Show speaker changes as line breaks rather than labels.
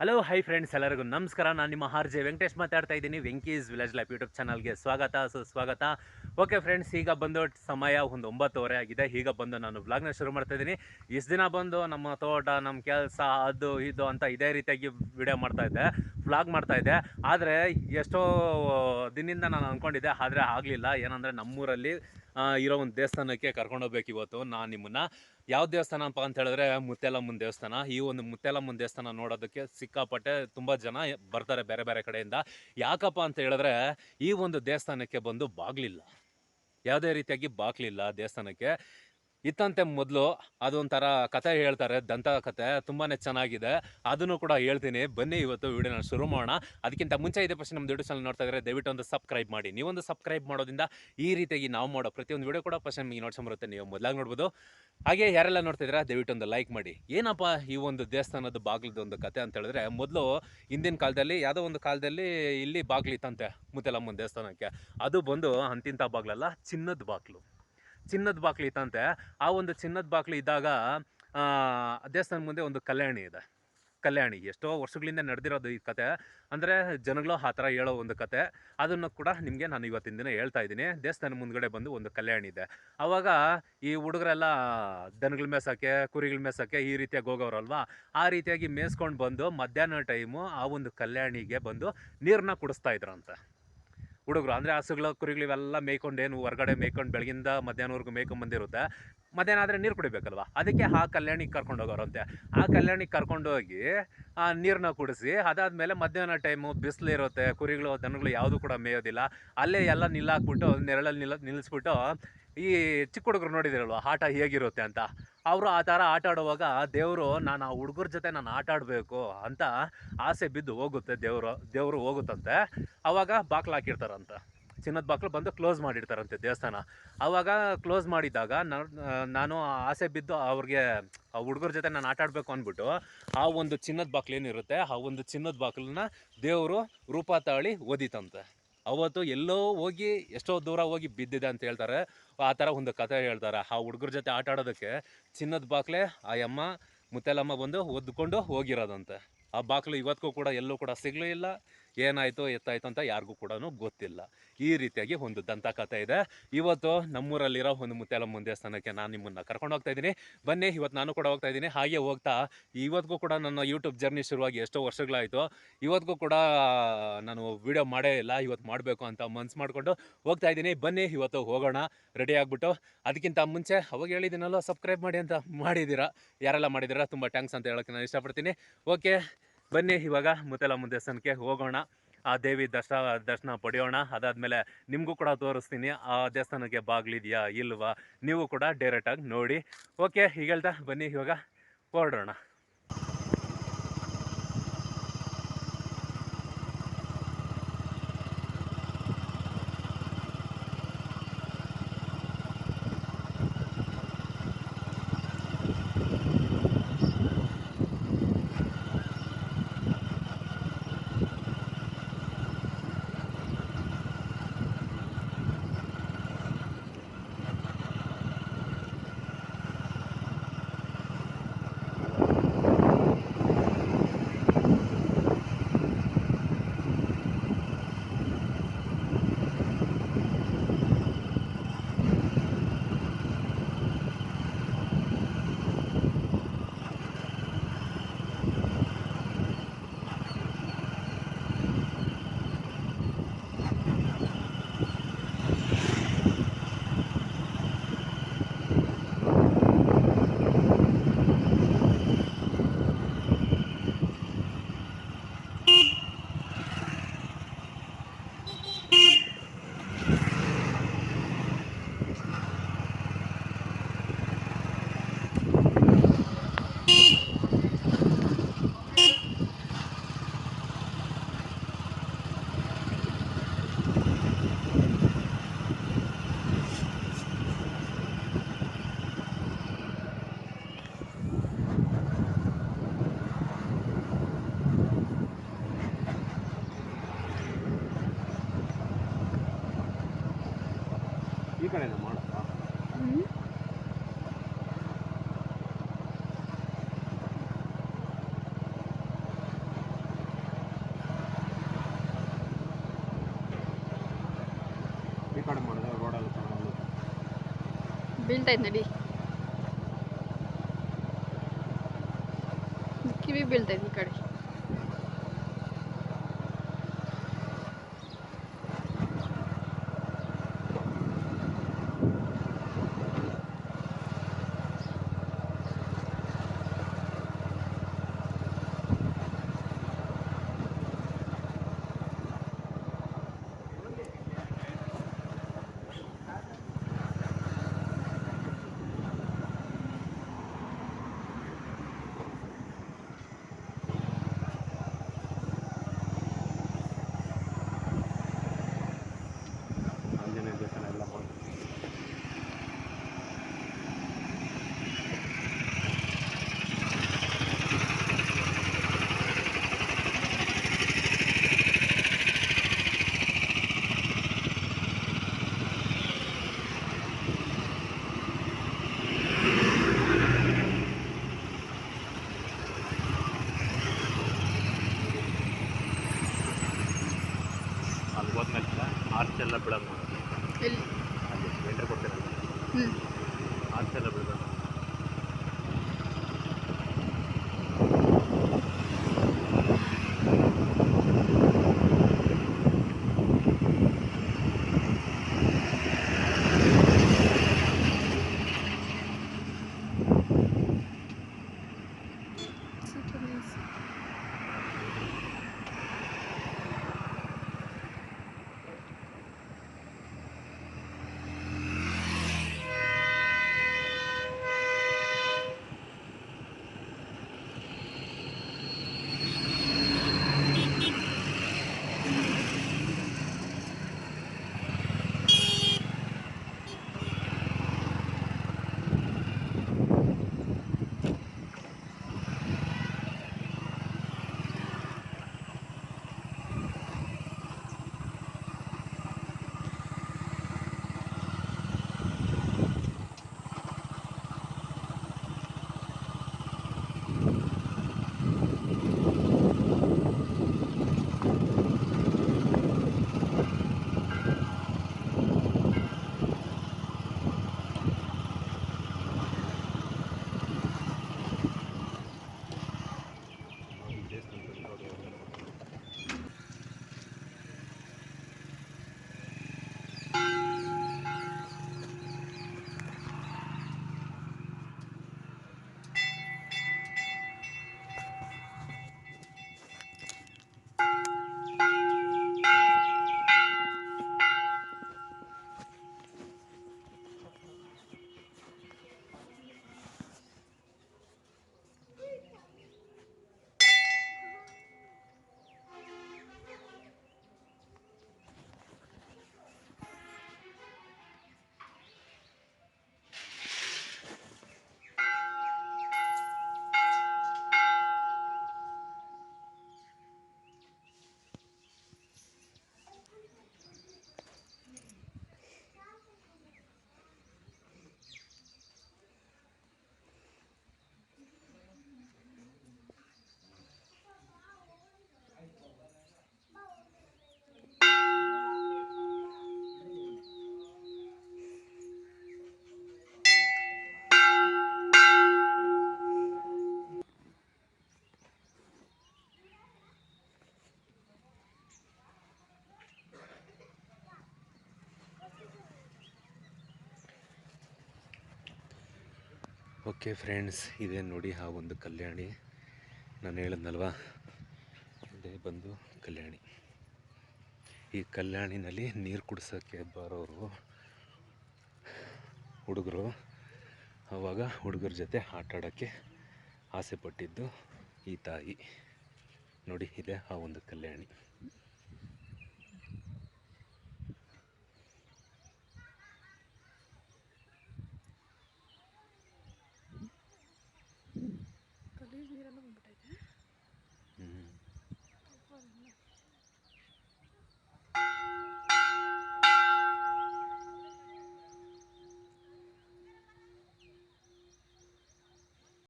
Hello hi friends, ಎಲ್ಲರಿಗೂ ನಮಸ್ಕಾರ. ನಾನು ನಿಮ್ಮ ಆರ್ ಜೆ ವೆಂಕಟೇಶ್ ಮಾತಾಡ್ತಾ ಇದ್ದೀನಿ. ವೆಂಕೀಸ್ ವಿಲೇಜ್ ಲೈಫ್ ಯೂಟ್ಯೂಬ್ ಚಾನಲ್ಗೆ ಸುಸ್ವಾಗತ. ಓಕೆ ಫ್ರೆಂಡ್ಸ್, ಈಗ ಬಂದು ಸಮಯ ಒಂದು 9:30 ಆಗಿದೆ. ಈಗ ಬಂದು ನಾನು ವ್ಲಾಗ್ನ ಶುರು ಮಾಡ್ತಾ ಇದ್ದೀನಿ. ಇಷ್ಟು ದಿನ ಬಂದು ನಮ್ಮ ತೋಟ, ನಮ್ಮ ಕೆಲಸ, ಅದು ಇದು ಅಂತ ಇದೇ ರೀತಿಯಾಗಿ ವಿಡಿಯೋ ಮಾಡ್ತಾಯಿದ್ದೆ, ವ್ಲಾಗ್ ಮಾಡ್ತಾಯಿದ್ದೆ. ಆದರೆ ಎಷ್ಟೋ ದಿನದಿಂದ ನಾನು ಅಂದ್ಕೊಂಡಿದ್ದೆ, ಆದರೆ ಆಗಲಿಲ್ಲ. ಏನಂದರೆ ನಮ್ಮೂರಲ್ಲಿ ಇರೋ ಒಂದು ದೇವಸ್ಥಾನಕ್ಕೆ ಕರ್ಕೊಂಡೋಗ್ಬೇಕು ಇವತ್ತು ನಾನು ನಿಮ್ಮನ್ನು. ಯಾವ ದೇವಸ್ಥಾನಪ್ಪ ಅಂತ ಹೇಳಿದ್ರೆ ಮುತ್ಯಾಲಮ್ಮನ ದೇವಸ್ಥಾನ. ಈ ಒಂದು ಮುತ್ಯಾಲಮ್ಮನ ದೇವಸ್ಥಾನ ನೋಡೋದಕ್ಕೆ ಸಿಕ್ಕಾಪಟ್ಟೆ ತುಂಬ ಜನ ಬರ್ತಾರೆ ಬೇರೆ ಬೇರೆ ಕಡೆಯಿಂದ. ಯಾಕಪ್ಪ ಅಂತ ಹೇಳಿದ್ರೆ ಈ ಒಂದು ದೇವಸ್ಥಾನಕ್ಕೆ ಬಂದು ಬಾಗಿಲಿಲ್ಲ, ಯಾವುದೇ ರೀತಿಯಾಗಿ ಬಾಗಿಲಿಲ್ಲ ದೇವಸ್ಥಾನಕ್ಕೆ. ಇತ್ತಂತೆ ಮೊದಲು, ಅದೊಂಥರ ಕತೆ ಹೇಳ್ತಾರೆ, ದಂತ ಕತೆ, ತುಂಬಾ ಚೆನ್ನಾಗಿದೆ. ಅದನ್ನು ಕೂಡ ಹೇಳ್ತೀನಿ, ಬನ್ನಿ ಇವತ್ತು ವಿಡಿಯೋನ ಶುರು ಮಾಡೋಣ. ಅದಕ್ಕಿಂತ ಮುಂಚೆ ಇದೆ ಫಸ್ಟ್ ನಮ್ಮ ಯೂಟ್ಯೂಬ್ ಚಾನಲ್ ನೋಡ್ತಾ ಇದ್ದರೆ ದಯವಿಟ್ಟು ಒಂದು ಸಬ್ಸ್ಕ್ರೈಬ್ ಮಾಡಿ. ನೀವೊಂದು ಸಬ್ಸ್ಕ್ರೈಬ್ ಮಾಡೋದ್ರಿಂದ ಈ ರೀತಿಯಾಗಿ ನಾವು ಮಾಡೋ ಪ್ರತಿಯೊಂದು ವಿಡಿಯೋ ಕೂಡ ಫಸ್ಟ್ ನಿಮಗೆ ನೋಡ್ಸ್ಕೊಂಬರುತ್ತೆ, ನೀವು ಮೊದಲಾಗಿ ನೋಡ್ಬೋದು. ಹಾಗೆ ಯಾರೆಲ್ಲ ನೋಡ್ತಿದ್ದೀರಾ ದಯವಿಟ್ಟು ಒಂದು ಲೈಕ್ ಮಾಡಿ. ಏನಪ್ಪ ಈ ಒಂದು ದೇವಸ್ಥಾನದ ಬಾಗಿಲದ ಒಂದು ಕತೆ ಅಂತ ಹೇಳಿದ್ರೆ, ಮೊದಲು ಹಿಂದಿನ ಕಾಲದಲ್ಲಿ ಯಾವುದೋ ಒಂದು ಕಾಲದಲ್ಲಿ ಇಲ್ಲಿ ಬಾಗಿಲಿತ್ತಂತೆ ಮುತ್ಯಾಲಮ್ಮನ ದೇವಸ್ಥಾನಕ್ಕೆ. ಅದು ಬಂದು ಅಂತಿಂಥ ಬಾಗಿಲಲ್ಲ, ಚಿನ್ನದ ಬಾಗಿಲು ಇತ್ತಂತೆ. ಆ ಒಂದು ಚಿನ್ನದ ಬಾಗಿಲು ಇದ್ದಾಗ ದೇವಸ್ಥಾನದ ಮುಂದೆ ಒಂದು ಕಲ್ಯಾಣಿ ಎಷ್ಟೋ ವರ್ಷಗಳಿಂದ ನಡೆದಿರೋದು ಈ ಕತೆ. ಅಂದರೆ ಜನಗಳು ಆ ಥರ ಹೇಳೋ ಒಂದು ಕತೆ. ಅದನ್ನು ಕೂಡ ನಿಮಗೆ ನಾನು ಇವತ್ತಿನ ದಿನ ಹೇಳ್ತಾ ಇದ್ದೀನಿ. ದೇವಸ್ಥಾನ ಮುಂದ್ಗಡೆ ಬಂದು ಒಂದು ಕಲ್ಯಾಣಿ ಇದೆ. ಆವಾಗ ಈ ಹುಡುಗರೆಲ್ಲ ದನಗಳ ಮೇಯ್ಸೋಕ್ಕೆ, ಕುರಿಗಳ ಮೇಯ್ಸೋಕ್ಕೆ ಈ ರೀತಿಯಾಗಿ ಹೋಗೋರಲ್ವಾ. ಆ ರೀತಿಯಾಗಿ ಮೇಯ್ಸ್ಕೊಂಡು ಬಂದು ಮಧ್ಯಾಹ್ನ ಟೈಮು ಆ ಒಂದು ಕಲ್ಯಾಣಿಗೆ ಬಂದು ನೀರನ್ನ ಕುಡಿಸ್ತಾ ಇದ್ರಂತೆ ಹುಡುಗರು. ಅಂದರೆ ಹಸುಗಳು, ಕುರಿಗಳು ಇವೆಲ್ಲ ಮೇಯ್ಕೊಂಡು, ಏನು ಹೊರಗಡೆ ಮೇಯ್ಕೊಂಡು ಬೆಳಗಿಂದ ಮಧ್ಯಾಹ್ನವರೆಗೂ ಮೇಯ್ಕೊಂಬಂದಿರುತ್ತೆ. ಮಧ್ಯಾಹ್ನ ಆದರೆ ನೀರು ಕುಡಿಬೇಕಲ್ವ, ಅದಕ್ಕೆ ಆ ಕಲ್ಯಾಣಿಗೆ ಕರ್ಕೊಂಡೋಗೋರಂತೆ. ಆ ಕಲ್ಯಾಣಿಗೆ ಕರ್ಕೊಂಡೋಗಿ ಆ ನೀರನ್ನ ಕುಡಿಸಿ, ಅದಾದಮೇಲೆ ಮಧ್ಯಾಹ್ನ ಟೈಮು ಬಿಸಿಲಿರುತ್ತೆ, ಕುರಿಗಳು ದನಗಳು ಯಾವುದೂ ಕೂಡ ಮೇಯೋದಿಲ್ಲ. ಅಲ್ಲೇ ಎಲ್ಲ ನಿಲ್ಲಾಕ್ಬಿಟ್ಟು, ನೆರಳಲ್ಲಿ ನಿಲ್ಲಿಸ್ಬಿಟ್ಟು, ಈ ಚಿಕ್ಕ ಹುಡುಗರು ನೋಡಿದಿರಲ್ವ ಆಟ ಹೇಗಿರುತ್ತೆ ಅಂತ, ಅವರು ಆ ಥರ ಆಟ ಆಡುವಾಗ ದೇವರು, ನಾನು ಆ ಹುಡುಗರ ಜೊತೆ ನಾನು ಆಟ ಆಡಬೇಕು ಅಂತ ಆಸೆ ಬಿದ್ದು ಹೋಗುತ್ತೆ, ದೇವರು ಹೋಗುತ್ತಂತೆ. ಆವಾಗ ಬಾಕ್ಲು ಹಾಕಿರ್ತಾರಂತೆ, ಚಿನ್ನದ ಬಾಕ್ಲು ಬಂದು ಕ್ಲೋಸ್ ಮಾಡಿರ್ತಾರಂತೆ ದೇವಸ್ಥಾನ. ಆವಾಗ ಕ್ಲೋಸ್ ಮಾಡಿದಾಗ ನಾನು ಆಸೆ ಬಿದ್ದು ಅವ್ರಿಗೆ, ಆ ಹುಡುಗರ ಜೊತೆ ನಾನು ಆಟ ಆಡಬೇಕು ಅಂದ್ಬಿಟ್ಟು, ಆ ಒಂದು ಚಿನ್ನದ ಬಾಕ್ಲು ಏನಿರುತ್ತೆ, ಆ ಒಂದು ಚಿನ್ನದ ಬಾಕ್ಲನ್ನ ದೇವರು ರೂಪ ತಾಳಿ ಓದಿತಂತೆ. ಅವತ್ತು ಎಲ್ಲೋ ಹೋಗಿ, ಎಷ್ಟೋ ದೂರ ಹೋಗಿ ಬಿದ್ದಿದೆ ಅಂತ ಹೇಳ್ತಾರೆ. ಆ ಥರ ಒಂದು ಕಥೆ ಹೇಳ್ತಾರೆ. ಆ ಹುಡುಗರ ಜೊತೆ ಆಟ ಆಡೋದಕ್ಕೆ ಚಿನ್ನದ ಬಾಕ್ಲೆ ಆ ಅಮ್ಮ ಮುತ್ಯಾಲಮ್ಮ ಬಂದು ಒದ್ಕೊಂಡು ಹೋಗಿರೋದಂತೆ. ಆ ಬಾಕ್ಲು ಇವತ್ತಿಗೂ ಕೂಡ ಎಲ್ಲೂ ಕೂಡ ಸಿಗಲೂ ಏನಾಯಿತು ಎತ್ತಾಯಿತು ಅಂತ ಯಾರಿಗೂ ಕೂಡ ಗೊತ್ತಿಲ್ಲ. ಈ ರೀತಿಯಾಗಿ ಒಂದು ದಂತಕಥೆ ಇದೆ. ಇವತ್ತು ನಮ್ಮೂರಲ್ಲಿರೋ ಒಂದು ಮುತ್ಯಾಲಮ್ಮನ ದೇವಸ್ಥಾನಕ್ಕೆ ನಾನು ನಿಮ್ಮನ್ನು ಕರ್ಕೊಂಡು ಹೋಗ್ತಾ ಇದ್ದೀನಿ. ಬನ್ನಿ, ಇವತ್ತು ನಾನು ಕೂಡ ಹೋಗ್ತಾ ಇದ್ದೀನಿ. ಹಾಗೆ ಹೋಗ್ತಾ ಇವತ್ತಿಗೂ ಕೂಡ ನನ್ನ ಯೂಟ್ಯೂಬ್ ಜರ್ನಿ ಶುರುವಾಗಿ ಎಷ್ಟೋ ವರ್ಷಗಳಾಯಿತು. ಇವತ್ತಿಗೂ ಕೂಡ ನಾನು ವೀಡಿಯೋ ಮಾಡೇ ಇಲ್ಲ. ಇವತ್ತು ಮಾಡಬೇಕು ಅಂತ ಮನ್ಸು ಮಾಡಿಕೊಂಡು ಹೋಗ್ತಾ ಇದ್ದೀನಿ. ಬನ್ನಿ ಇವತ್ತು ಹೋಗೋಣ, ರೆಡಿ ಆಗಿಬಿಟ್ಟು. ಅದಕ್ಕಿಂತ ಮುಂಚೆ ಅವಾಗ ಹೇಳಿದ್ದೀನಲ್ಲ, ಸಬ್ಸ್ಕ್ರೈಬ್ ಮಾಡಿ ಅಂತ, ಮಾಡಿದ್ದೀರಾ. ಯಾರೆಲ್ಲ ಮಾಡಿದ್ದೀರಾ ತುಂಬ ಥ್ಯಾಂಕ್ಸ್ ಅಂತ ಹೇಳೋಕ್ಕೆ ನಾನು ಇಷ್ಟಪಡ್ತೀನಿ. ಓಕೆ, ಬನ್ನಿ ಇವಾಗ ಮುತ್ಯಾಲಮ್ಮನ ದೇವಸ್ಥಾನಕ್ಕೆ ಹೋಗೋಣ. ಆ ದೇವಿ ದರ್ಶನ ಪಡೆಯೋಣ. ಅದಾದಮೇಲೆ ನಿಮಗೂ ಕೂಡ ತೋರಿಸ್ತೀನಿ ಆ ದೇವಸ್ಥಾನಕ್ಕೆ ಬಾಗಿಲಿದೆಯಾ ಇಲ್ವಾ, ನೀವು ಕೂಡ ಡೈರೆಕ್ಟಾಗಿ ನೋಡಿ. ಓಕೆ, ಈಗ ಹೇಳ್ತಾ ಬನ್ನಿ ಇವಾಗ ಹೊರಡೋಣ. ಈ ಕಡೆ ಮಾಡೋದಾ?
ಈ ಕಡೆ ಮಾಡಿದ್ರೆ ರೋಡಲ್ಲಿ
ಬೀಳ್ತೈತೆ ನಡಿ, ಕಿವಿ ಬೀಳ್ತೈತೆ ಈ ಕಡೆ.
ಆಂಜನೇಯ ದೇವಸ್ಥಾನ ಎಲ್ಲ ಮಾಡಿ ಅಲ್ಲಿ ಹೋದ್ಮೇಲೆ ಆರ್ಚ್ ಎಲ್ಲ ಬಿಡೋದು ಮಾಡೋದು
ಎಲ್ಲಿ?
ಅಲ್ಲಿ ಎಂಟ್ರಿ ಕೊಡ್ತೀರಲ್ಲ ಆರ್ಚ್ ಎಲ್ಲ ಬಿಡೋದು.
ಓಕೆ ಫ್ರೆಂಡ್ಸ್, ಇದೇ ನೋಡಿ ಆ ಒಂದು ಕಲ್ಯಾಣಿ. ನಾನು ಹೇಳಿದ್ನಲ್ವಾ, ಇದೇ ಬಂದು ಕಲ್ಯಾಣಿ. ಈ ಕಲ್ಯಾಣಿನಲ್ಲಿ ನೀರು ಕುಡಿಸೋಕ್ಕೆ ಬರೋರು ಹುಡುಗರು ಆವಾಗ ಹುಡುಗರ ಜೊತೆ ಆಟ ಆಡೋಕ್ಕೆ ಆಸೆ ಪಟ್ಟಿದ್ದು ಈ ತಾಯಿ. ನೋಡಿ, ಇದೆ ಆ ಒಂದು ಕಲ್ಯಾಣಿ.